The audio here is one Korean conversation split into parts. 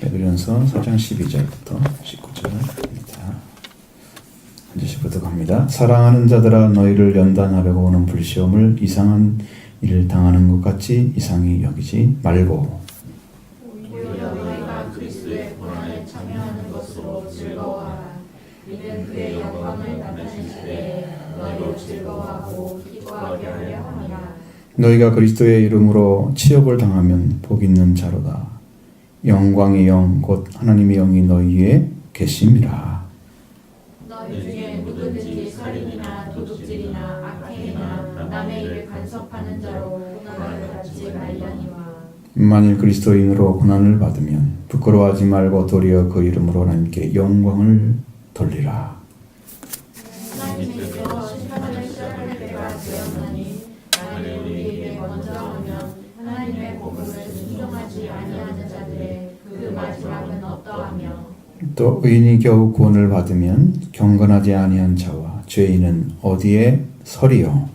베드로전서 4장 12절부터 19절입니다. 한 절씩 부탁합니다. 사랑하는 자들아 너희를 연단하려고 오는 불시험을 이상한 일을 당하는 것 같이 이상히 여기지 말고 오히려 너희가 그리스도의 고난에 참여하는 것으로 즐거워하라. 이는 그의 영광을 나타내실 때 너희로 즐거워하고 기뻐하게 하려 함이라. 너희가 그리스도의 이름으로 치욕을 당하면 복 있는 자로다. 영광의 영 곧 하나님의 영이 너희에 계심이라. 너희 중에 누구든지 살인이나 도둑질이나 악행이나 남의 일을 간섭하는 자로 고난을 받지 말려니와. 만일 그리스도인으로 고난을 받으면 부끄러워하지 말고 도리어 그 이름으로 하나님께 영광을 돌리라. 하나님께서 심판을 시작할 때가 되었나니 만일 우리에게 먼저 오면 하나님의 복음을 순종하지 아니하는 자들의 그 마지막은 어떠하며. 또 의인이 겨우 구원을 받으면 경건하지 아니한 자와 죄인은 어디에 서리요.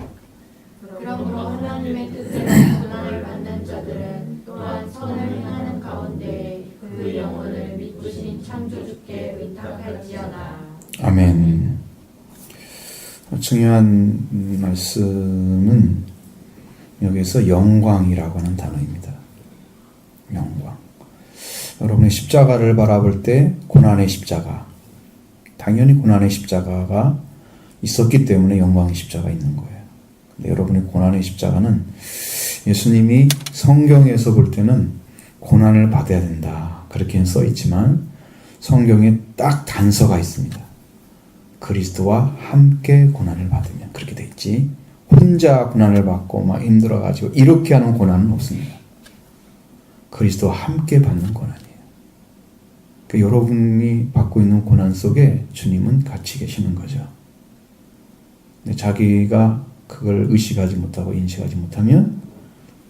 그러므로 하나님의 뜻대로 고난을 받는 자들은 또한 선을 행하는 가운데 그 영혼을 믿으신 창조주께 의탁할지어다. 아멘. 중요한 말씀은 여기서 영광이라고 하는 단어입니다. 영광. 여러분의 십자가를 바라볼 때 고난의 십자가, 당연히 고난의 십자가가 있었기 때문에 영광의 십자가 있는 거예요. 근데 여러분의 고난의 십자가는 예수님이 성경에서 볼 때는 고난을 받아야 된다 그렇게는 써 있지만 성경에 딱 단서가 있습니다. 그리스도와 함께 고난을 받으면 그렇게 돼 있지, 혼자 고난을 받고 막 힘들어가지고 이렇게 하는 고난은 없습니다. 그리스도와 함께 받는 고난이에요. 그러니까 여러분이 받고 있는 고난 속에 주님은 같이 계시는 거죠. 근데 자기가 그걸 의식하지 못하고 인식하지 못하면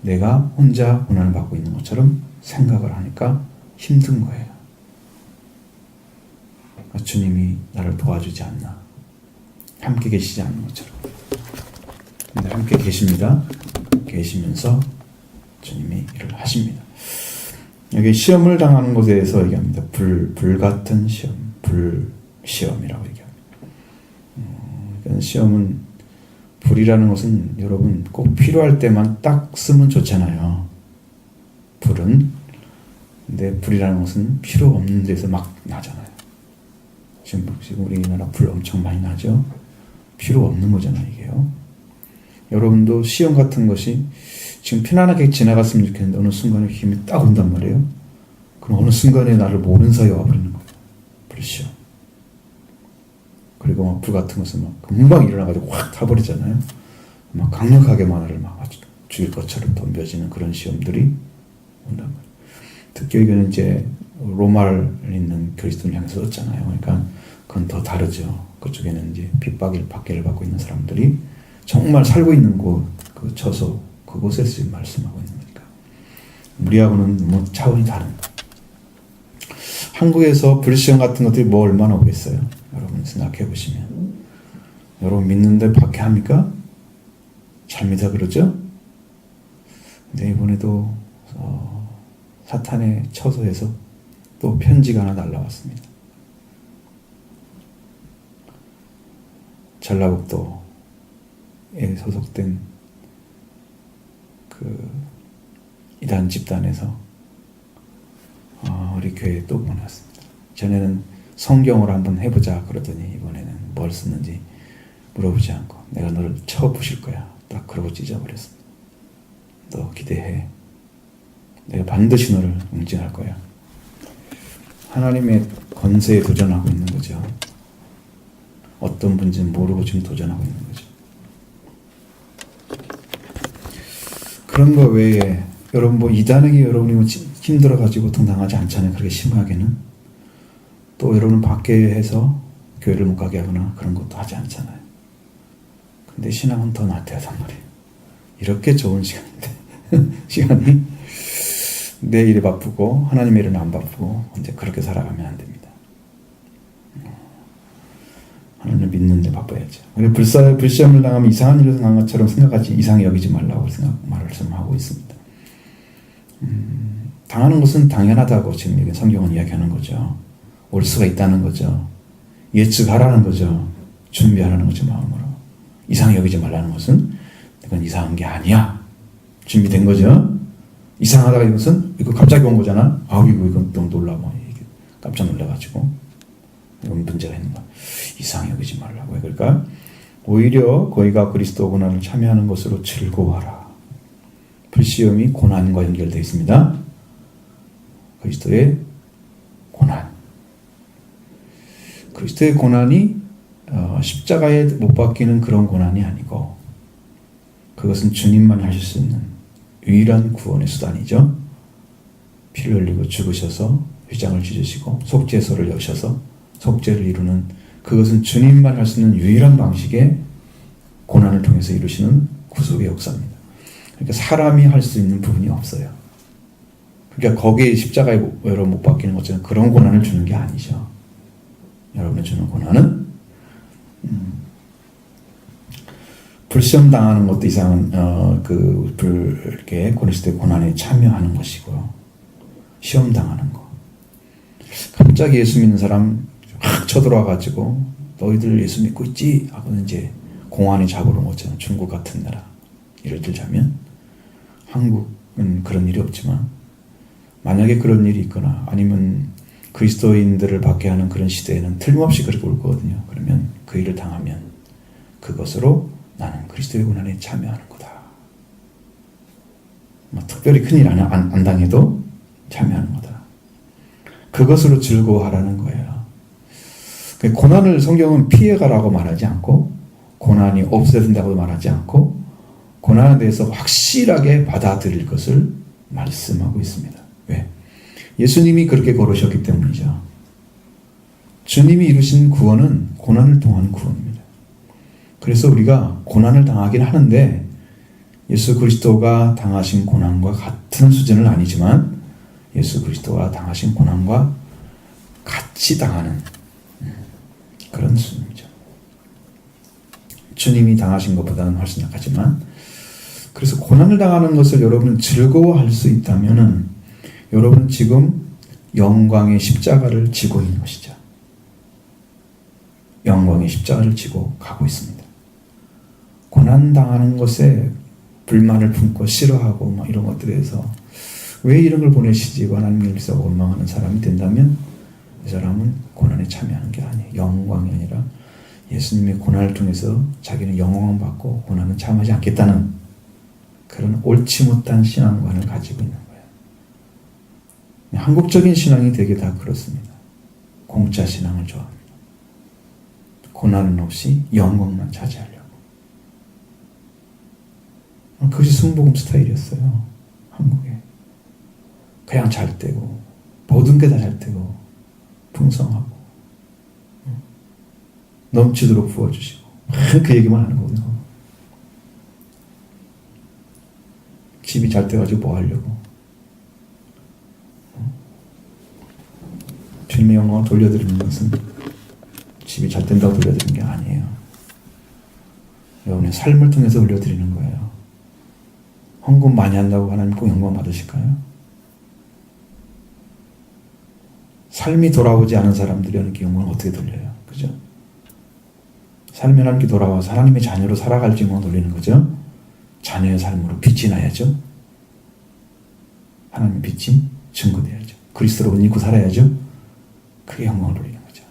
내가 혼자 고난을 받고 있는 것처럼 생각을 하니까 힘든 거예요. 주님이 나를 도와주지 않나, 함께 계시지 않는 것처럼. 근데 함께 계십니다. 계시면서 주님이 일을 하십니다. 여기 시험을 당하는 것에 대해서 얘기합니다. 불같은 시험, 불시험이라고 얘기합니다. 그러니까 시험은, 불이라는 것은 여러분 꼭 필요할 때만 딱 쓰면 좋잖아요. 불은. 근데 불이라는 것은 필요 없는 데서 막 나잖아요. 지금 우리나라 불 엄청 많이 나죠? 필요 없는 거잖아요, 이게요. 여러분도 시험 같은 것이 지금 편안하게 지나갔으면 좋겠는데 어느 순간에 힘이 딱 온단 말이에요. 그럼 어느 순간에 나를 모르는 사이에 와버리는 거예요. 불시험. 그리고 막 불 같은 것은 막 금방 일어나가지고 확 타버리잖아요. 막 강력하게 나를 막 죽일 것처럼 덤벼지는 그런 시험들이 온단 말이에요. 특히 이거는 이제 로마를 있는 그리스도를 향해서 썼잖아요. 그러니까 그건 더 다르죠. 그쪽에는 이제 핍박을 받고 있는 사람들이 정말 살고 있는 그 처소, 그곳에서 지금 말씀하고 있는 거니까. 우리하고는 뭐 차원이 다른. 한국에서 불시험 같은 것들이 뭐 얼마나 오겠어요? 여러분 생각해 보시면. 여러분 믿는데 밖에 합니까? 잘 믿어 그러죠? 근데 이번에도 사탄의 처소에서 또 편지가 하나 날라왔습니다. 전라북도에 소속된 그 이단 집단에서 우리 교회에 또 보내왔습니다. 전에는 성경으로 한번 해보자 그러더니 이번에는 뭘 썼는지 물어보지 않고 내가 너를 쳐 부실 거야 딱 그러고 찢어버렸습니다. 너 기대해. 내가 반드시 너를 응징할 거야. 하나님의 권세에 도전하고 있는 거죠. 어떤 분인지는 모르고 지금 도전하고 있는 거죠. 그런 거 외에 여러분 뭐 이단에게 여러분이 힘들어가지고 고통당하지 않잖아요. 그렇게 심하게는. 또 여러분 밖에 해서 교회를 못 가게 하거나 그런 것도 하지 않잖아요. 근데 신앙은 더 나태하단 말이에요. 이렇게 좋은 시간인데 시간이 내 일에 바쁘고 하나님의 일은 안 바쁘고 이제 그렇게 살아가면 안 됩니다. 하나님을 믿는데 바빠야죠. 불시험을 당하면 이상한 일을 당한 것처럼 생각하지 이상히 여기지 말라고 말씀하고 있습니다. 당하는 것은 당연하다고 지금 여기 성경은 이야기하는 거죠. 올 수가 있다는 거죠. 예측하라는 거죠. 준비하라는 거죠, 마음으로. 이상하게 여기지 말라는 것은 이건 이상한 게 아니야. 준비된 거죠. 이상하다가 이것은 이거 갑자기 온 거잖아. 이건 너무 놀라워. 깜짝 놀라가지고 이건 문제가 있는 거야. 이상하게 여기지 말라고. 왜 그럴까? 오히려 거기가 그리스도 고난을 참여하는 것으로 즐거워하라. 불시험이 고난과 연결되어 있습니다. 그리스도의 고난. 그리스도의 고난이 십자가에 못 박히는 그런 고난이 아니고 그것은 주님만 하실 수 있는 유일한 구원의 수단이죠. 피를 흘리고 죽으셔서 휘장을 찢으시고 속죄소를 여셔서 속죄를 이루는 그것은 주님만 할 수 있는 유일한 방식의 고난을 통해서 이루시는 구속의 역사입니다. 그러니까 사람이 할 수 있는 부분이 없어요. 그러니까 거기에 십자가에 여러분 못 박히는 것처럼 그런 고난을 주는 게 아니죠. 여러분이 주는 고난은 불시험 당하는 것도 이상한 이렇게 그리스도의 고난에 참여하는 것이고요. 시험 당하는 거. 갑자기 예수 믿는 사람 확 쳐들어와 가지고 너희들 예수 믿고 있지? 하고는 이제 공안에 잡으러 오잖아요. 중국 같은 나라. 예를 들자면 한국은 그런 일이 없지만 만약에 그런 일이 있거나 아니면 그리스도인들을 받게 하는 그런 시대에는 틀림없이 그렇게 올 거거든요. 그러면 그 일을 당하면 그것으로 나는 그리스도의 고난에 참여하는 거다. 특별히 큰일 안 당해도 참여하는 거다. 그것으로 즐거워하라는 거예요. 고난을 성경은 피해가라고 말하지 않고 고난이 없어야 된다고 말하지 않고 고난에 대해서 확실하게 받아들일 것을 말씀하고 있습니다. 왜? 예수님이 그렇게 걸으셨기 때문이죠. 주님이 이루신 구원은 고난을 통한 구원입니다. 그래서 우리가 고난을 당하긴 하는데 예수 그리스도가 당하신 고난과 같은 수준은 아니지만 예수 그리스도가 당하신 고난과 같이 당하는 그런 수준이죠. 주님이 당하신 것보다는 훨씬 약하지만 그래서 고난을 당하는 것을 여러분은 즐거워할 수 있다면은 여러분은 지금 영광의 십자가를 지고 있는 것이죠. 영광의 십자가를 지고 가고 있습니다. 고난당하는 것에 불만을 품고 싫어하고 이런 것들에서 왜 이런 걸 보내시지? 하나님을 위해서 원망하는 사람이 된다면 이 사람은 고난에 참여하는 게 아니에요. 영광이 아니라 예수님의 고난을 통해서 자기는 영광을 받고 고난은 참하지 않겠다는 그런 옳지 못한 신앙관을 가지고 있는 거예요. 한국적인 신앙이 되게 다 그렇습니다. 공짜 신앙을 좋아합니다. 고난은 없이 영광만 차지하려고. 그것이 순복음 스타일이었어요. 한국에. 그냥 잘 되고 모든 게 다 잘 되고 풍성하고 넘치도록 부어주시고 그 얘기만 하는 거고요. 집이 잘 돼가지고 뭐 하려고. 주님의 영광을 돌려드리는 것은 집이 잘 된다고 돌려드리는 게 아니에요. 여러분의 삶을 통해서 돌려드리는 거예요. 헌금 많이 한다고 하나님 꼭 영광 받으실까요? 삶이 돌아오지 않은 사람들이 하나님께 영광을 어떻게 돌려요? 그죠? 삶이 하나님께 돌아와서 하나님의 자녀로 살아갈 영광을 돌리는 거죠. 자녀의 삶으로 빛이 나야죠. 하나님의 빛이 증거돼야죠. 그리스도로 옷 입고 살아야죠. 그게 영광을 돌리는 거죠.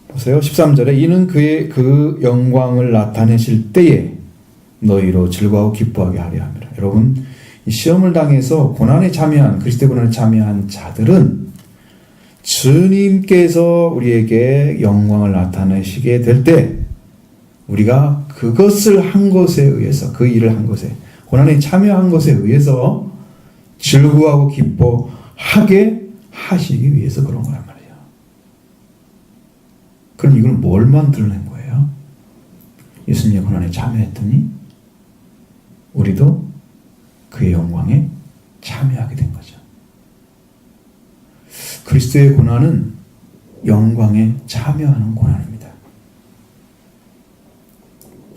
보세요. 13절에 이는 그의 그 영광을 나타내실 때에 너희로 즐거워하고 기뻐하게 하려 함이라. 여러분, 이 시험을 당해서 고난에 참여한 그리스도의 고난에 참여한 자들은 주님께서 우리에게 영광을 나타내시게 될 때 우리가 그것을 한 것에 의해서 그 일을 한 것에 고난에 참여한 것에 의해서 즐거워하고 기뻐하게 하시기 위해서 그런 거란 말이에요. 그럼 이걸 뭘 만들어낸 거예요? 예수님의 고난에 참여했더니 우리도 그의 영광에 참여하게 된 거죠. 그리스도의 고난은 영광에 참여하는 고난입니다.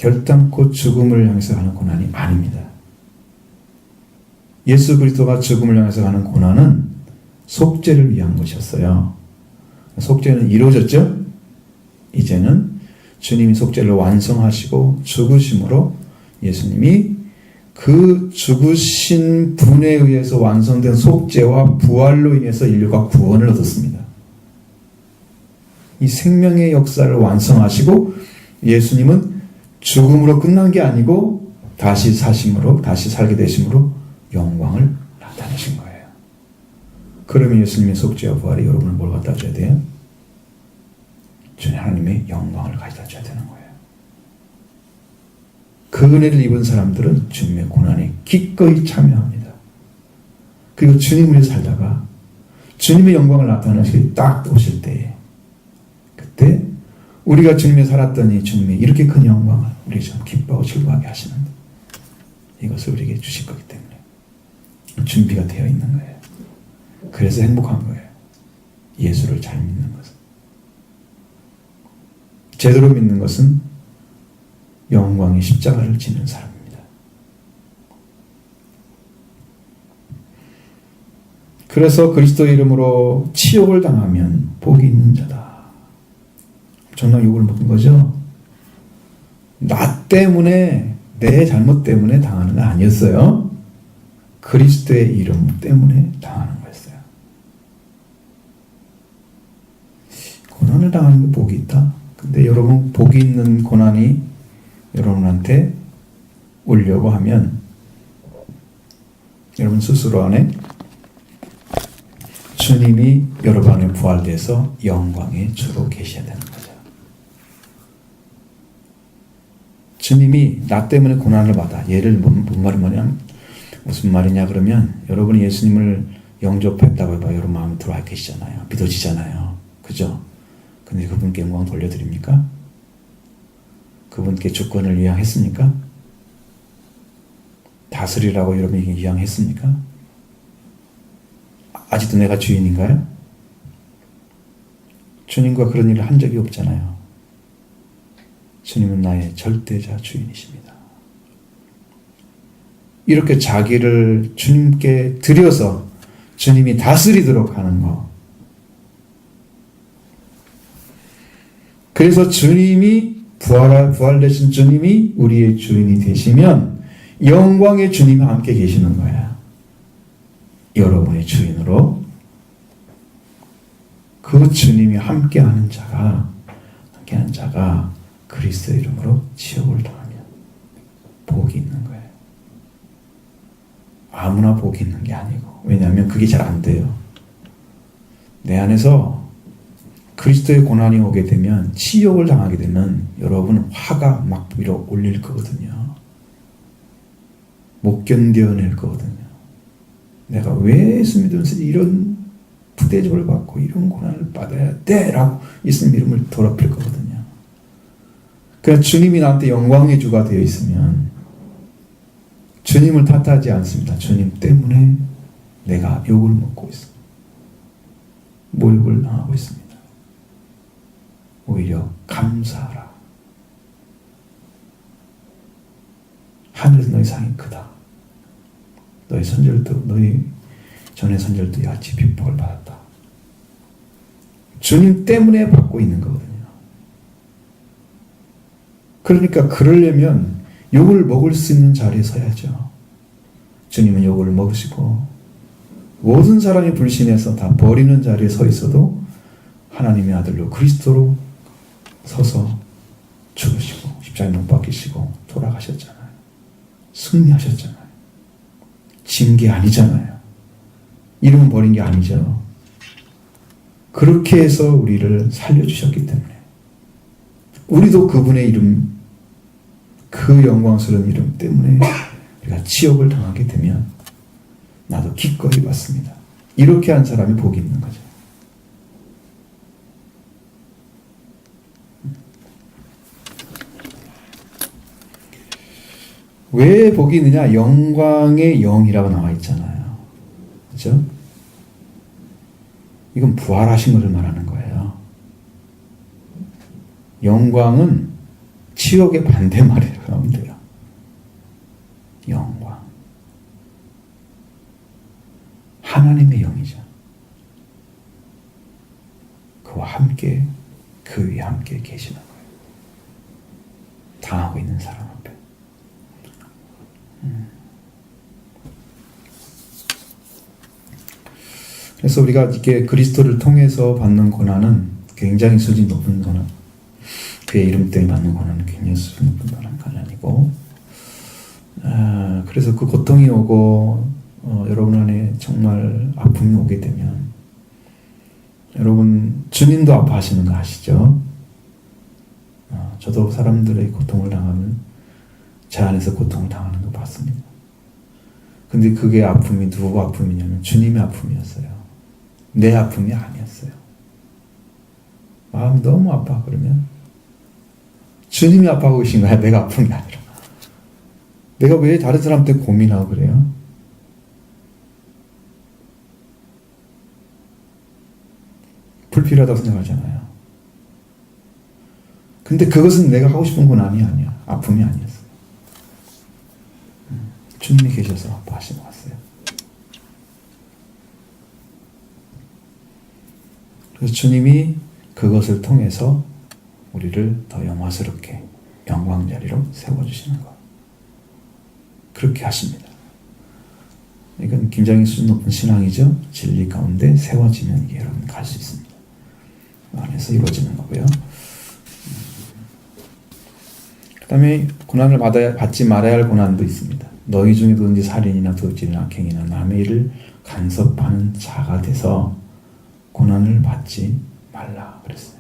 결단코 죽음을 향해서 가는 고난이 아닙니다. 예수 그리스도가 죽음을 향해서 가는 고난은 속죄를 위한 것이었어요. 속죄는 이루어졌죠? 이제는 주님이 속죄를 완성하시고 죽으심으로 예수님이 그 죽으신 분에 의해서 완성된 속죄와 부활로 인해서 인류가 구원을 얻었습니다. 이 생명의 역사를 완성하시고 예수님은 죽음으로 끝난 게 아니고 다시 사심으로, 다시 살게 되심으로 영광을 나타내신 거예요. 그러면 예수님의 속죄와 부활이 여러분을 뭘 갖다 줘야 돼요? 주님 하나님의 영광을 가져다 줘야 되는 거예요. 그 은혜를 입은 사람들은 주님의 고난에 기꺼이 참여합니다. 그리고 주님을 위해 살다가 주님의 영광을 나타내시기 딱 오실 때에 그때 우리가 주님에 살았더니 주님의 이렇게 큰 영광을 우리 좀 기뻐하고 즐거워하게 하시는데 이것을 우리에게 주실 거기 때문에 준비가 되어 있는 거예요. 그래서 행복한 거예요. 예수를 잘 믿는 것은. 제대로 믿는 것은 영광의 십자가를 지는 사람입니다. 그래서 그리스도의 이름으로 치욕을 당하면 복이 있는 자다. 정말 욕을 먹은 거죠. 나 때문에, 내 잘못 때문에 당하는 건 아니었어요. 그리스도의 이름 때문에 당하는 거였어요. 고난을 당하는 게 복이 있다. 근데 여러분, 복이 있는 고난이 여러분한테 오려고 하면 여러분 스스로 안에 주님이 여러분 안에 부활돼서 영광의 주로 계셔야 되는 거죠. 주님이 나 때문에 고난을 받아. 얘를 뭔 말이 뭐냐? 무슨 말이냐 그러면 여러분이 예수님을 영접했다고 해봐. 여러분 마음에 들어와 계시잖아요. 믿어지잖아요. 그죠? 근데 그분께 영광 돌려드립니까? 그분께 주권을 이양했습니까? 다스리라고 여러분이 이양했습니까? 아직도 내가 주인인가요? 주님과 그런 일을 한 적이 없잖아요. 주님은 나의 절대자 주인이십니다. 이렇게 자기를 주님께 드려서 주님이 다스리도록 하는 것. 그래서 주님이 부활되신 주님이 우리의 주인이 되시면 영광의 주님과 함께 계시는 거야. 여러분의 주인으로 그 주님이 함께하는 자가 그리스도의 이름으로 지옥을 당하면 복이 있는 거예요. 아무나 복이 있는 게 아니고. 왜냐하면 그게 잘 안 돼요. 내 안에서 그리스도의 고난이 오게 되면 치욕을 당하게 되면 여러분 화가 막 위로 올릴 거거든요. 못 견뎌낼 거거든요. 내가 왜 예수 믿으면서 이런 부대접을 받고 이런 고난을 받아야 돼? 라고 예수님 이름을 더럽힐 거거든요. 그러니까 주님이 나한테 영광의 주가 되어 있으면 주님을 탓하지 않습니다. 주님 때문에 내가 욕을 먹고 있습니다. 모욕을 당하고 있습니다. 오히려 감사하라. 하늘에서 너희 상이 크다. 너희 전의 선절도 야치 핍박을 받았다. 주님 때문에 받고 있는 거거든요. 그러니까 그러려면 욕을 먹을 수 있는 자리에 서야죠. 주님은 욕을 먹으시고 모든 사람이 불신해서 다 버리는 자리에 서 있어도 하나님의 아들로 그리스도로 서서 죽으시고 십자가에 못 박히시고 돌아가셨잖아요. 승리하셨잖아요. 진 게 아니잖아요. 이름 버린 게 아니죠. 그렇게 해서 우리를 살려주셨기 때문에 우리도 그분의 이름, 그 영광스러운 이름 때문에 우리가 치욕을 당하게 되면 나도 기꺼이 받습니다. 이렇게 한 사람이 복이 있는 거죠. 왜 복이 있느냐? 영광의 영이라고 나와 있잖아요. 그죠? 이건 부활하신 것을 말하는 거예요. 영광은 지옥의 반대말이라고 하면 돼요. 영광. 하나님의 영이죠. 그와 함께, 그 위에 함께 계시는 거예요. 당하고 있는 사람 앞에. 그래서 우리가 이렇게 그리스도를 통해서 받는 고난은 굉장히 수준이 높은 고난, 그의 이름 때문에 받는 고난은 굉장히 수준이 높은 고난이고, 그래서 그 고통이 오고 여러분 안에 정말 아픔이 오게 되면, 여러분 주님도 아파하시는 거 아시죠? 저도 사람들의 고통을 당하면 제 안에서 고통을 당하는 거 봤습니다. 근데 그게 아픔이 누구 아픔이냐면 주님의 아픔이었어요. 내 아픔이 아니었어요. 마음이 너무 아파. 그러면 주님이 아파하고 계신 거야. 내가 아픈 게 아니라. 내가 왜 다른 사람 때문에 고민하고 그래요? 불필요하다고 생각하잖아요. 근데 그것은 내가 하고 싶은 고난이 아니야. 아픔이 아니었어요. 주님이 계셔서 아파하시고 왔어요. 그래서 주님이 그것을 통해서 우리를 더 영화스럽게 영광 자리로 세워주시는 것. 그렇게 하십니다. 이건 굉장히 수준 높은 신앙이죠. 진리 가운데 세워지면 이게 여러분 갈 수 있습니다. 그 안에서 이루어지는 거고요. 그 다음에 고난을 받지 말아야 할 고난도 있습니다. 너희 중에 누구든지 살인이나 도둑질이나 악행이나 남의 일을 간섭하는 자가 돼서 고난을 받지 말라 그랬어요.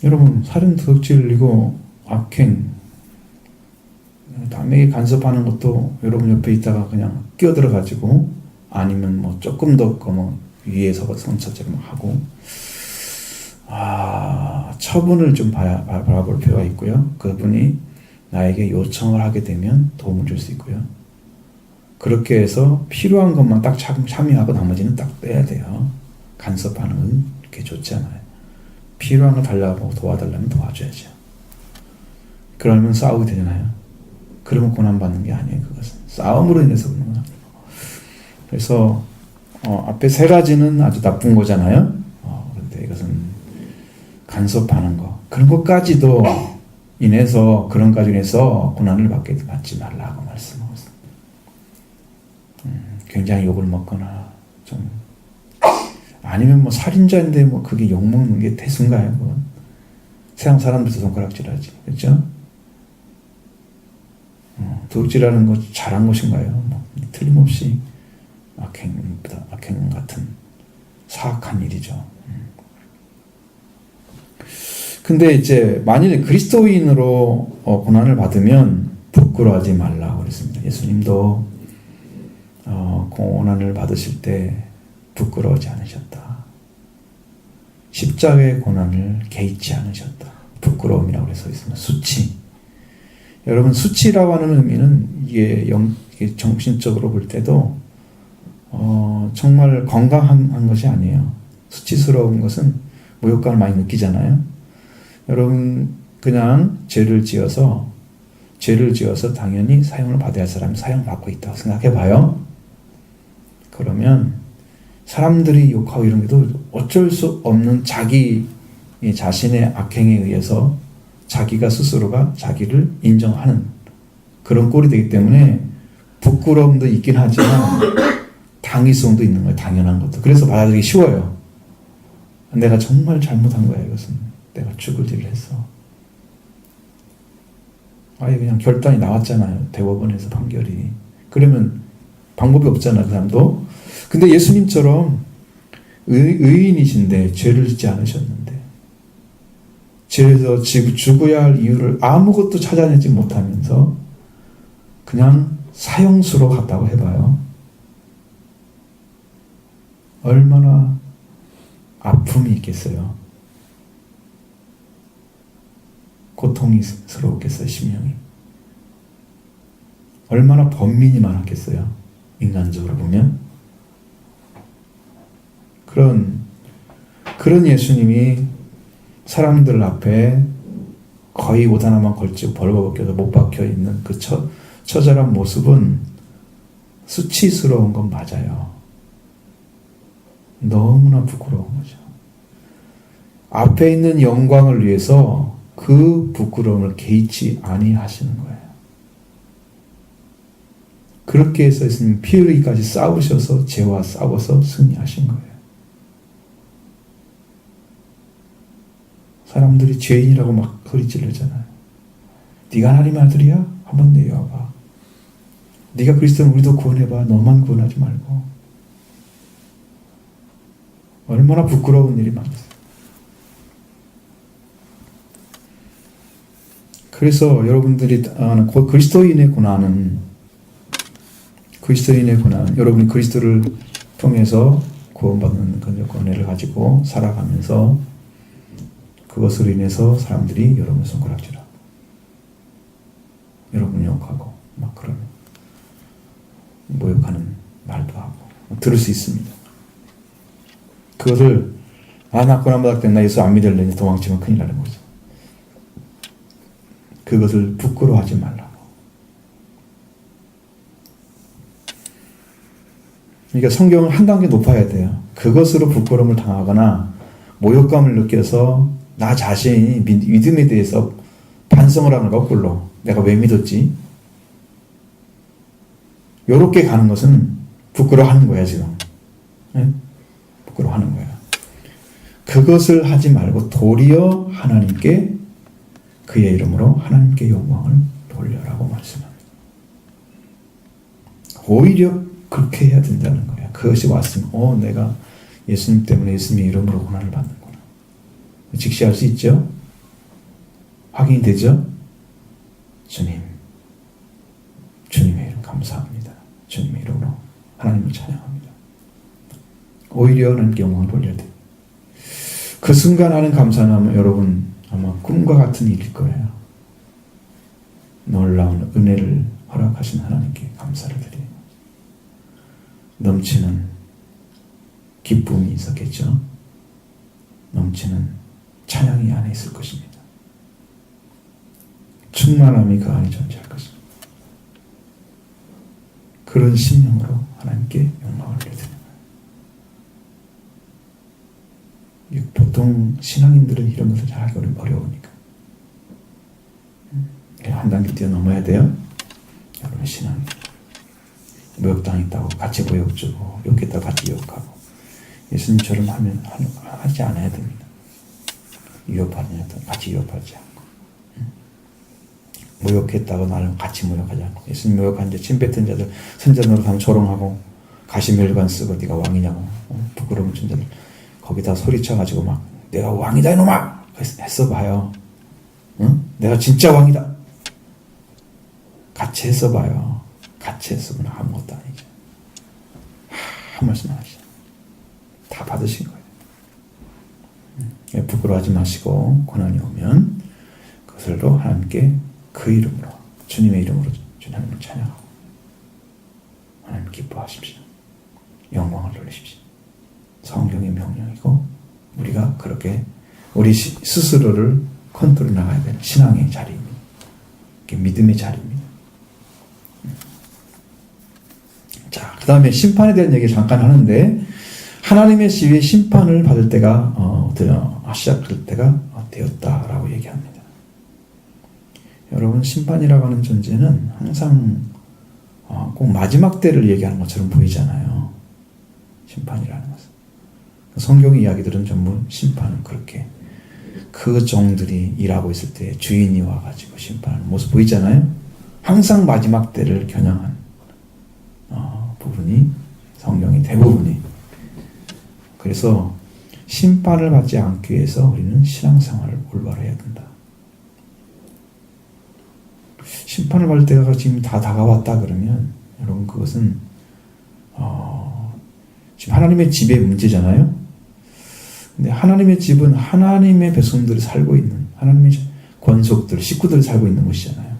여러분 살인, 도둑질, 이거 악행, 남에게 간섭하는 것도 여러분 옆에 있다가 그냥 끼어들어가지고, 아니면 뭐 조금 더 뭐 위에서 성처처럼 하고, 처분을 좀 바라볼 필요가 있고요. 그분이 나에게 요청을 하게 되면 도움을 줄 수 있고요. 그렇게 해서 필요한 것만 딱 참여하고 나머지는 딱 빼야 돼요. 간섭하는 건 그렇게 좋지 않아요. 필요한 거 달라고 도와달라면 도와줘야죠. 그러면 싸우게 되잖아요. 그러면 고난받는 게 아니에요. 그것은 싸움으로 인해서 그런 건 아니고. 그래서 앞에 세 가지는 아주 나쁜 거잖아요. 그런데 이것은 간섭하는 거, 그런 것까지도 인해서, 그런 까지 인해서 고난을 받지 말라고 말씀하고 있습니다. 굉장히 욕을 먹거나 좀, 아니면 뭐 살인자인데 뭐 그게 욕 먹는 게 대수인가요? 그건 세상 사람들도 손가락질하지, 그렇죠? 도둑질하는 거 잘한 것인가요? 뭐 틀림없이 악행 같은 사악한 일이죠. 근데 이제 만일 그리스도인으로 고난을 받으면 부끄러워하지 말라고 그랬습니다. 예수님도 고난을 받으실 때 부끄러워하지 않으셨다. 십자가의 고난을 개의치 않으셨다. 부끄러움이라고 써 있습니다. 수치. 여러분, 수치라고 하는 의미는 이게 정신적으로 볼 때도 정말 건강한 것이 아니에요. 수치스러운 것은 모욕감을 많이 느끼잖아요. 여러분, 그냥 죄를 지어서 당연히 사형을 받아야 할 사람이 사형받고 있다고 생각해 봐요. 그러면 사람들이 욕하고 이런 게도 어쩔 수 없는 자기 자신의 악행에 의해서 자기가 스스로가 자기를 인정하는 그런 꼴이 되기 때문에 부끄러움도 있긴 하지만 당위성도 있는 거예요. 당연한 것도. 그래서 받아들이기 쉬워요. 내가 정말 잘못한 거야. 이것은 내가 죽을 일을 했어. 아예 그냥 결단이 나왔잖아요. 대법원에서 판결이. 그러면 방법이 없잖아요. 그 사람도. 근데 예수님처럼 의인이신데 죄를 짓지 않으셨는데, 죄에서 죽어야 할 이유를 아무것도 찾아내지 못하면서 그냥 사형수로 갔다고 해봐요. 얼마나 아픔이 있겠어요. 고통스러웠겠어요. 심령이. 얼마나 번민이 많았겠어요. 인간적으로 보면. 그런 예수님이 사람들 앞에 거의 옷 하나만 걸치고 벌거벗겨서 못 박혀 있는 그 처절한 모습은 수치스러운 건 맞아요. 너무나 부끄러운 거죠. 앞에 있는 영광을 위해서 그 부끄러움을 개의치 아니하시는 거예요. 그렇게 해서 예수님 피 흘리기까지 싸우셔서 죄와 싸워서 승리하신 거예요. 사람들이 죄인이라고 막 소리 지르잖아요. 네가 하나님의 아들이야? 한번 내려와봐. 네가 그리스도는 우리도 구원해봐. 너만 구원하지 말고. 얼마나 부끄러운 일이 많았어요. 그래서 여러분들이 그리스도인의 고난은 여러분이 그리스도를 통해서 구원받는 그 권한을 가지고 살아가면서 그것으로 인해서 사람들이 여러분 손가락질하고 여러분 욕하고 막 그런 모욕하는 말도 하고 들을 수 있습니다. 그것을 나 고난받았기 때문에 나 예수 안 믿을래 도망치면 큰일 나는 거죠. 그것을 부끄러워하지 말라고. 그러니까 성경은 한 단계 높아야 돼요. 그것으로 부끄러움을 당하거나 모욕감을 느껴서 나 자신이 믿음에 대해서 반성을 하는 거꾸로 내가 왜 믿었지? 요렇게 가는 것은 부끄러워하는 거야 지금. 네? 부끄러워하는 거야. 그것을 하지 말고 도리어 하나님께 그의 이름으로 하나님께 영광을 돌려라고 말씀합니다. 오히려 그렇게 해야 된다는 거야. 그것이 왔으면 내가 예수님 때문에 예수님의 이름으로 고난을 받는구나. 직시할 수 있죠? 확인이 되죠? 주님의 이름 감사합니다. 주님의 이름으로 하나님을 찬양합니다. 오히려 하나님께 영광을 돌려야 돼. 그 순간 하는 감사는 여러분 아마 꿈과 같은 일일 거예요. 놀라운 은혜를 허락하신 하나님께 감사를 드려요. 넘치는 기쁨이 있었겠죠. 넘치는 찬양이 안에 있을 것입니다. 충만함이 그 안에 존재할 것입니다. 그런 심령으로 하나님께 영광을 드립니다. 보통 신앙인들은 이런 것을 잘하기 어려우니까 한 단계 뛰어넘어야 돼요. 여러분의 신앙이 모욕당했다고 같이 모욕 주고 욕했다고 같이 욕하고 예수님처럼 하지 않아야 됩니다. 위협하느냐 같이 위협하지 않고 모욕했다고 나를 같이 모욕하지 않고 예수님 모욕한 자 침 뱉은 자들 선전으로 가면 조롱하고 가시멜관 쓰고 네가 왕이냐고 부끄러운 자들 거기다 소리쳐가지고 막 내가 왕이다 이놈아 했어봐요. 응? 내가 진짜 왕이다. 같이 했어봐요. 같이 했으면 아무것도 아니죠. 한 말씀 안 하시죠. 다 받으신 거예요. 부끄러워하지 마시고 고난이 오면 그것을로 하나님께 그 이름으로 주님의 이름으로 주님을 찬양하고 하나님 기뻐하십시오. 영광을 돌리십시오. 성경의 명령이고 우리가 그렇게 우리 스스로를 컨트롤 나가야 되는 신앙의 자리입니다. 믿음의 자리입니다. 자, 그 다음에 심판에 대한 얘기 잠깐 하는데 하나님의 지위의 심판을 받을 때가 시작할 때가 되었다라고 얘기합니다. 여러분 심판이라고 하는 존재는 항상 꼭 마지막 때를 얘기하는 것처럼 보이잖아요. 심판이라는 것은. 성경의 이야기들은 전부 심판은 그렇게 그 종들이 일하고 있을 때 주인이 와가지고 심판하는 모습 보이잖아요. 항상 마지막 때를 겨냥한 부분이 성경의 대부분이. 그래서 심판을 받지 않기 위해서 우리는 신앙생활을 올바로 해야 된다. 심판을 받을 때가 지금 다 다가왔다 그러면 여러분 그것은 지금 하나님의 집의 문제잖아요. 근데 하나님의 집은 하나님의 백성들이 살고 있는 하나님의 권속들, 식구들이 살고 있는 곳이잖아요.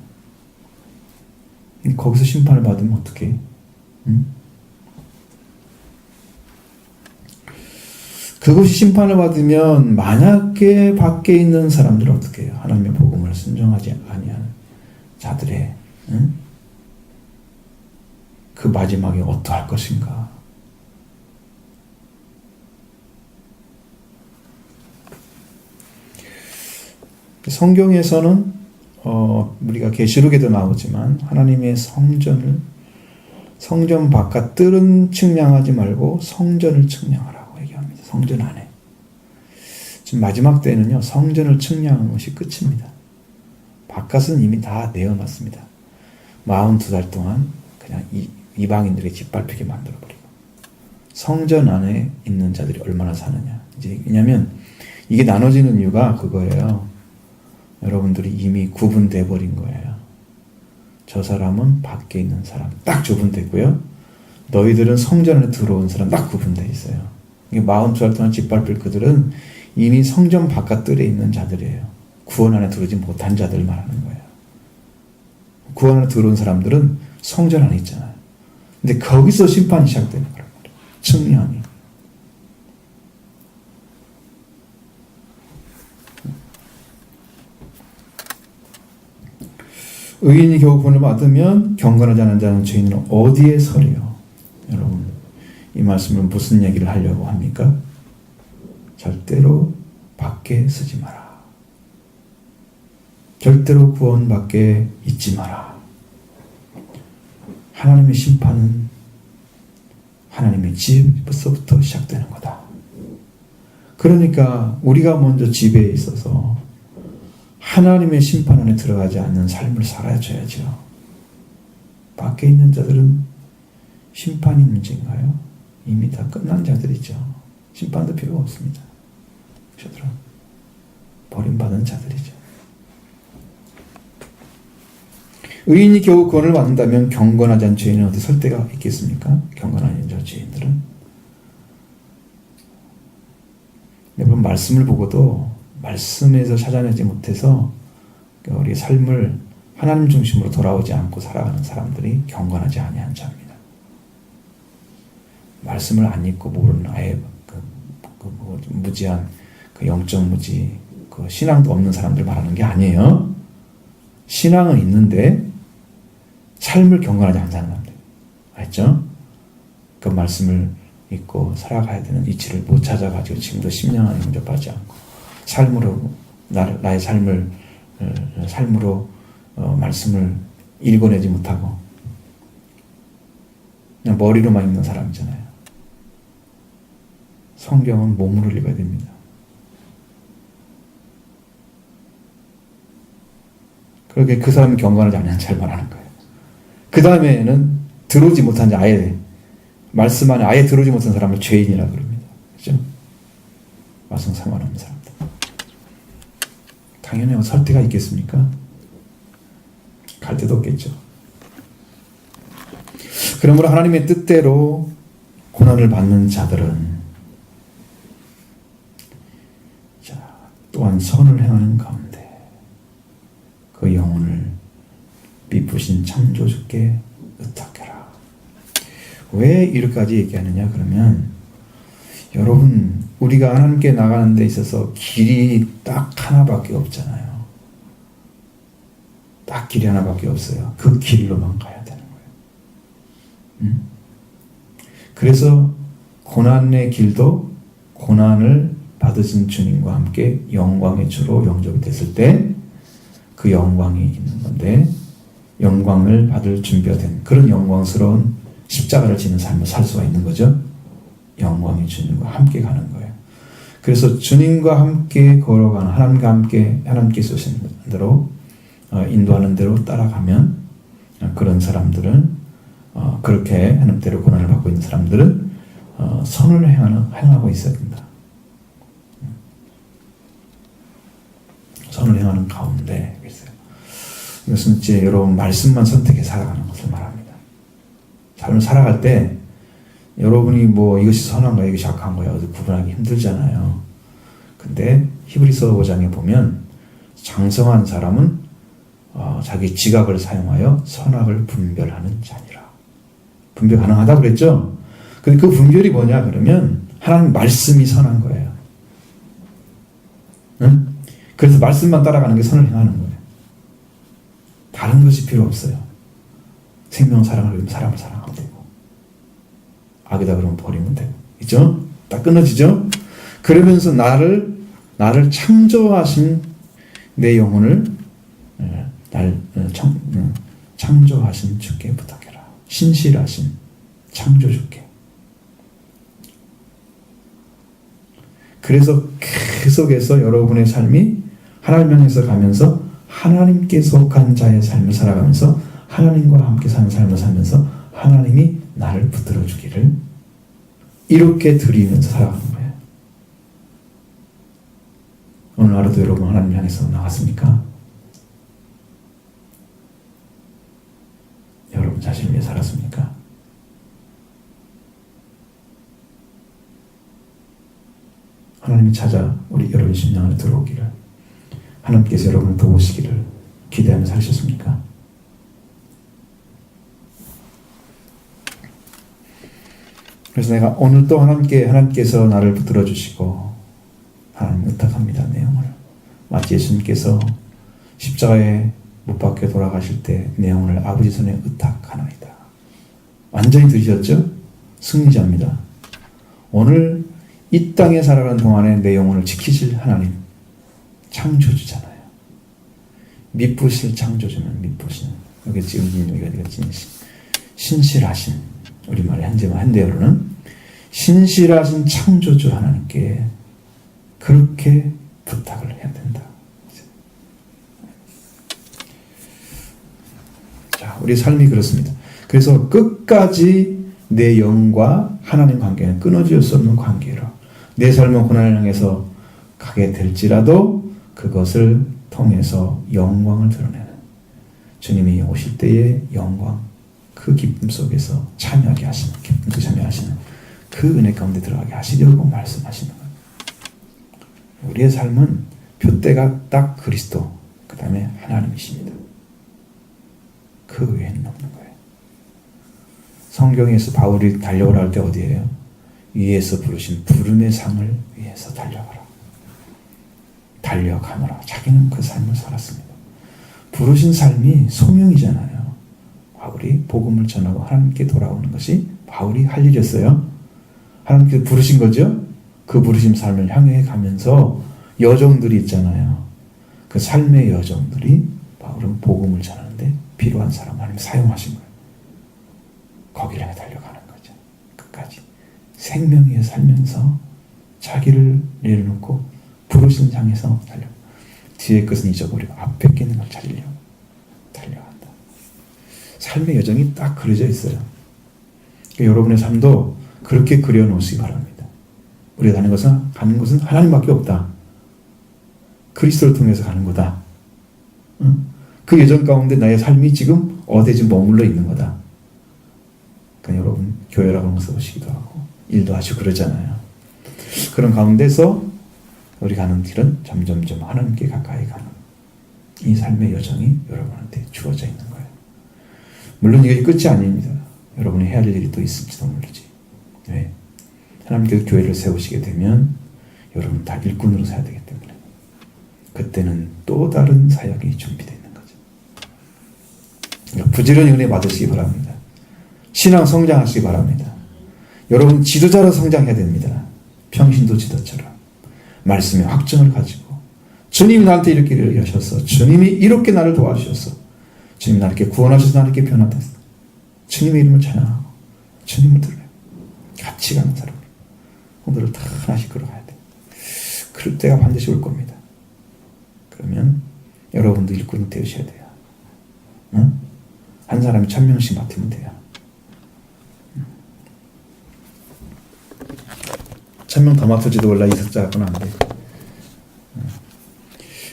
거기서 심판을 받으면 어떡해? 그것이 심판을 받으면 만약에 밖에 있는 사람들은 어떻게 해요? 하나님의 복음을 순종하지 아니하는 자들의 그 마지막에 어떠할 것인가? 성경에서는 우리가 계시록에도 나오지만 하나님의 성전 바깥 뜰은 측량하지 말고 성전을 측량하라고 얘기합니다. 성전 안에. 지금 마지막 때는요, 성전을 측량하는 것이 끝입니다. 바깥은 이미 다 내어놨습니다. 42달 동안 그냥 이방인들의 짓밟히게 만들어버리고, 성전 안에 있는 자들이 얼마나 사느냐. 이제 왜냐면 이게 나눠지는 이유가 그거예요. 여러분들이 이미 구분돼 버린 거예요. 저 사람은 밖에 있는 사람 딱 구분됐고요. 너희들은 성전 안에 들어온 사람 딱 구분돼 있어요. 이게 42달 동안 짓밟힐 그들은 이미 성전 바깥 뜰에 있는 자들이에요. 구원 안에 들어오지 못한 자들 말하는 거예요. 구원 안에 들어온 사람들은 성전 안에 있잖아요. 근데 거기서 심판이 시작되는 거란 말이에요. 측량이. 의인이 겨우 구원을 받으면 경건하지 않은 자는 죄인은 어디에 서리요? 여러분, 이 말씀은 무슨 얘기를 하려고 합니까? 절대로 밖에 서지 마라. 절대로 구원 밖에 있지 마라. 하나님의 심판은 하나님의 집에서부터 시작되는 거다. 그러니까 우리가 먼저 집에 있어서 하나님의 심판 안에 들어가지 않는 삶을 살아줘야죠. 밖에 있는 자들은 심판이 문제인가요? 이미 다 끝난 자들이죠. 심판도 필요 없습니다. 저들은 버림받은 자들이죠. 의인이 겨우 구원을 받는다면 경건하지 않은 죄인은 어디 설 데가 있겠습니까? 경건하지 않은 죄인들은. 여러분, 말씀을 보고도 말씀에서 찾아내지 못해서 우리 삶을 하나님 중심으로 돌아오지 않고 살아가는 사람들이 경건하지 아니한 자입니다. 말씀을 안 읽고 모르는 아예 무지한 영적 무지, 신앙도 없는 사람들 말하는 게 아니에요. 신앙은 있는데 삶을 경건하지 않는 사람들, 알죠? 그 말씀을 읽고 살아가야 되는 이치를 못 찾아가지고 지금도 10년 안에 용접하지 않고 삶으로 나의 삶으로 말씀을 읽어내지 못하고 그냥 머리로만 읽는 사람이잖아요. 성경은 몸으로 읽어야 됩니다. 그렇게 그 사람이 경건하지 않은 잘 말하는 거예요. 그 다음에는 들어오지 못한 자, 아예 말씀 안에 아예 들어오지 못한 사람을 죄인이라고 그럽니다. 그죠? 말씀 상관없는 사람들. 당연히 설 데가 있겠습니까? 갈 데도 없겠죠. 그러므로 하나님의 뜻대로 고난을 받는 자들은 또한 선을 행하는 가운데 그 영혼을 미쁘신 창조주께 의탁해라. 왜 이렇게까지 얘기하느냐 그러면, 여러분, 우리가 하나님께 나가는 데 있어서 길이 딱 하나밖에 없잖아요. 딱 길이 하나밖에 없어요. 그 길로만 가야 되는 거예요. 그래서 고난의 길도 고난을 받으신 주님과 함께 영광의 주로 영접이 됐을 때 그 영광이 있는 건데, 영광을 받을 준비가 된 그런 영광스러운 십자가를 지는 삶을 살 수가 있는 거죠. 영광의 주님과 함께 가는 거예요. 그래서 주님과 함께 걸어가는, 하나님과 함께 하나님께 쏘신 대로 인도하는 대로 따라가면, 그런 사람들은 그렇게 하나님대로 고난을 받고 있는 사람들은 선을 행하고 있어야 된다. 선을 행하는 가운데 있어요. 이것은 이제 여러분 말씀만 선택해 살아가는 것을 말합니다. 삶을 살아갈 때 여러분이 이것이 선한 거야, 이것이 악한 거야, 구분하기 힘들잖아요. 근데 히브리서 5장에 보면 장성한 사람은 자기 지각을 사용하여 선악을 분별하는 자니라. 분별 가능하다고 그랬죠? 근데 그 분별이 뭐냐 그러면 하나님 말씀이 선한 거예요. 응? 그래서 말씀만 따라가는 게 선을 행하는 거예요. 다른 것이 필요 없어요. 생명 사랑을 그러면 사람을 사랑하면 되고, 악이다 그러면 버리면 되고, 있죠? 딱 끊어지죠? 그러면서 나를 창조하신 내 영혼을 창조하신 주께 부탁해라. 신실하신 창조주께. 그래서 계속해서 여러분의 삶이 하나님 향해서 가면서 하나님께 속한 자의 삶을 살아가면서 하나님과 함께 사는 삶을 살면서 하나님이 나를 붙들어 주기를 이렇게 드리면서 살아가는 거예요. 오늘 하루도 여러분 하나님 향해서 나갔습니까? 여러분 자신을 위해 살았습니까? 하나님이 찾아 우리 여러분 심령 안에 들어오기를, 하나님께서 여러분을 도우시기를 기대하며 살으셨습니까? 그래서 내가 오늘 또 하나님께서 나를 붙들어 주시고, 하나님 의탁합니다. 내 영혼을. 마치 예수님께서 십자가에 못 박혀 돌아가실 때 내 영혼을 아버지 손에 의탁하나이다. 완전히 들으셨죠? 승리자입니다. 오늘 이 땅에 살아가는 동안에 내 영혼을 지키실 하나님, 창조주잖아요. 미쁘실 창조주는 미쁘신, 여기 지금 여기가 신실하신, 우리말에 현대어로는 신실하신 창조주 하나님께 그렇게 부탁을 해야 된다. 자, 우리 삶이 그렇습니다. 그래서 끝까지 내 영과 하나님 관계는 끊어질 수 없는 관계로, 내 삶은 고난을 향해서 가게 될지라도 그것을 통해서 영광을 드러내는, 주님이 오실 때의 영광, 그 기쁨 속에서 참여하게 하시는, 기쁨도 참여하시는 그 은혜 가운데 들어가게 하시려고 말씀하시는 거예요. 우리의 삶은 표대가 딱 그리스도, 그 다음에 하나님이십니다. 그 외에는 없는 거예요. 성경에서 바울이 달려오라 할 때 어디예요? 위에서 부르신 부름의 상을 위해서 달려가라. 달려가노라. 자기는 그 삶을 살았습니다. 부르신 삶이 소명이잖아요. 바울이 복음을 전하고 하나님께 돌아오는 것이 바울이 할 일이었어요. 하나님께서 부르신 거죠. 그 부르심 삶을 향해 가면서 여정들이 있잖아요. 그 삶의 여정들이 바울은 복음을 전하는데 필요한 사람 하나님 사용하신 거예요. 거기를 향해 달려가는 거죠. 끝까지 생명 위에 살면서 자기를 내려놓고 부르신 향해서 달려. 뒤의 것은 잊어버리고 앞에 있는 걸 찾으려고 달려간다. 삶의 여정이 딱 그려져 있어요. 그러니까 여러분의 삶도 그렇게 그려놓으시기 바랍니다. 우리가 가는 것은 하나님밖에 없다. 그리스도를 통해서 가는 거다. 그 여정 가운데 나의 삶이 지금 어디에 머물러 있는 거다. 그러니까 여러분 교회라고 하면서 오시기도 하고 일도 하시고 그러잖아요. 그런 가운데서 우리 가는 길은 점점점 하나님께 가까이 가는 이 삶의 여정이 여러분한테 주어져 있는 거예요. 물론 이게 끝이 아닙니다. 여러분이 해야 할 일이 또 있을지도 모르지. 왜? 하나님께서 교회를 세우시게 되면 여러분 다 일꾼으로 서야 되기 때문에 그때는 또 다른 사역이 준비되어 있는 거죠. 그러니까 부지런히 은혜 받으시기 바랍니다. 신앙 성장하시기 바랍니다. 여러분 지도자로 성장해야 됩니다. 평신도 지도처럼 말씀의 확증을 가지고 주님이 나한테 이렇게 일을 하셔서 주님이 이렇게 나를 도와주셔서 주님이 나를 이렇게 구원하셔서 나를 이렇게 변화됐어. 주님의 이름을 찬양하고 주님을 들어요. 같이 가는 사람 오늘을 다 하나씩 걸어가야 돼. 그럴 때가 반드시 올 겁니다. 그러면 여러분도 일꾼이 되셔야 돼요. 응? 한 사람이 1000명씩 맡으면 돼요. 1000명 더 맡을지도 몰라. 이 숫자 갖고는 안 돼.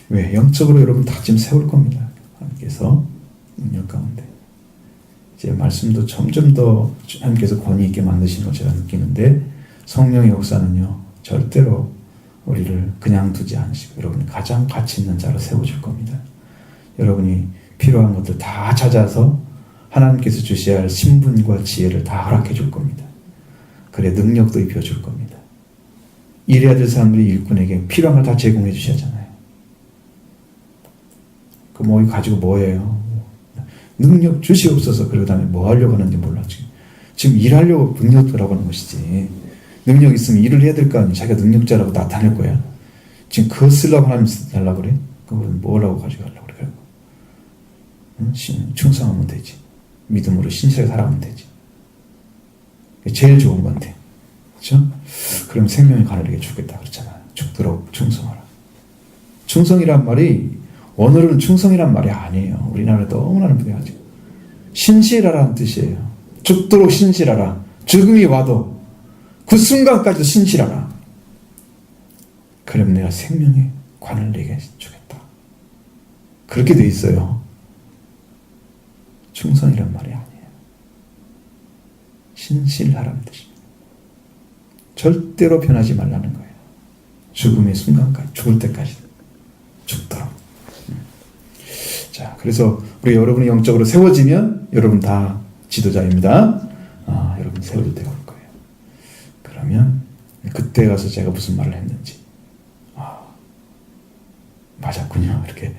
왜? 영적으로 여러분 다 지금 세울 겁니다. 하나님께서 능력 가운데 이제 말씀도 점점 더 하나님께서 권위 있게 만드시는 걸 제가 느끼는데 성령의 역사는요 절대로 우리를 그냥 두지 않으시고 여러분이 가장 가치 있는 자로 세워줄 겁니다. 여러분이 필요한 것들 다 찾아서 하나님께서 주셔야 할 신분과 지혜를 다 허락해 줄 겁니다. 그래 능력도 입혀줄 겁니다. 일해야 될 사람들이 일꾼에게 필요한 걸 다 제공해 주셔야잖아요. 그 뭐 이거 가지고 뭐예요? 능력 주시옵소서. 그러고 다음에 뭐 하려고 하는지 몰라. 지금 일하려고 능력 들어가는 것이지. 능력 있으면 일을 해야 될 거 아니에요. 자기가 능력자라고 나타낼 거야. 지금 그거 쓰려고 하면 달라고 그래? 그건 뭐라고 가지고 가려고 그래? 응? 충성하면 되지. 믿음으로 신실하게 살아가면 되지. 제일 좋은 건데. 그렇죠? 그럼 생명의 가늘에게 죽겠다 그랬잖아. 죽도록 충성하라. 충성이란 말이 오늘은 충성이란 말이 아니에요. 우리나라에 너무나 분해가지고 신실하라는 뜻이에요. 죽도록 신실하라. 죽음이 와도 그 순간까지도 신실하라. 그럼 내가 생명의 관을 내게 주겠다. 그렇게 돼 있어요. 충성이란 말이 아니에요. 신실하라는 뜻입니다. 절대로 변하지 말라는 거예요. 죽음의 순간까지, 죽을 때까지 죽도록. 자, 그래서 우리 여러분이 영적으로 세워지면 여러분 다 지도자입니다. 여러분 세워질 때가 올 거예요. 그러면 그때 가서 제가 무슨 말을 했는지 맞았군요. 이렇게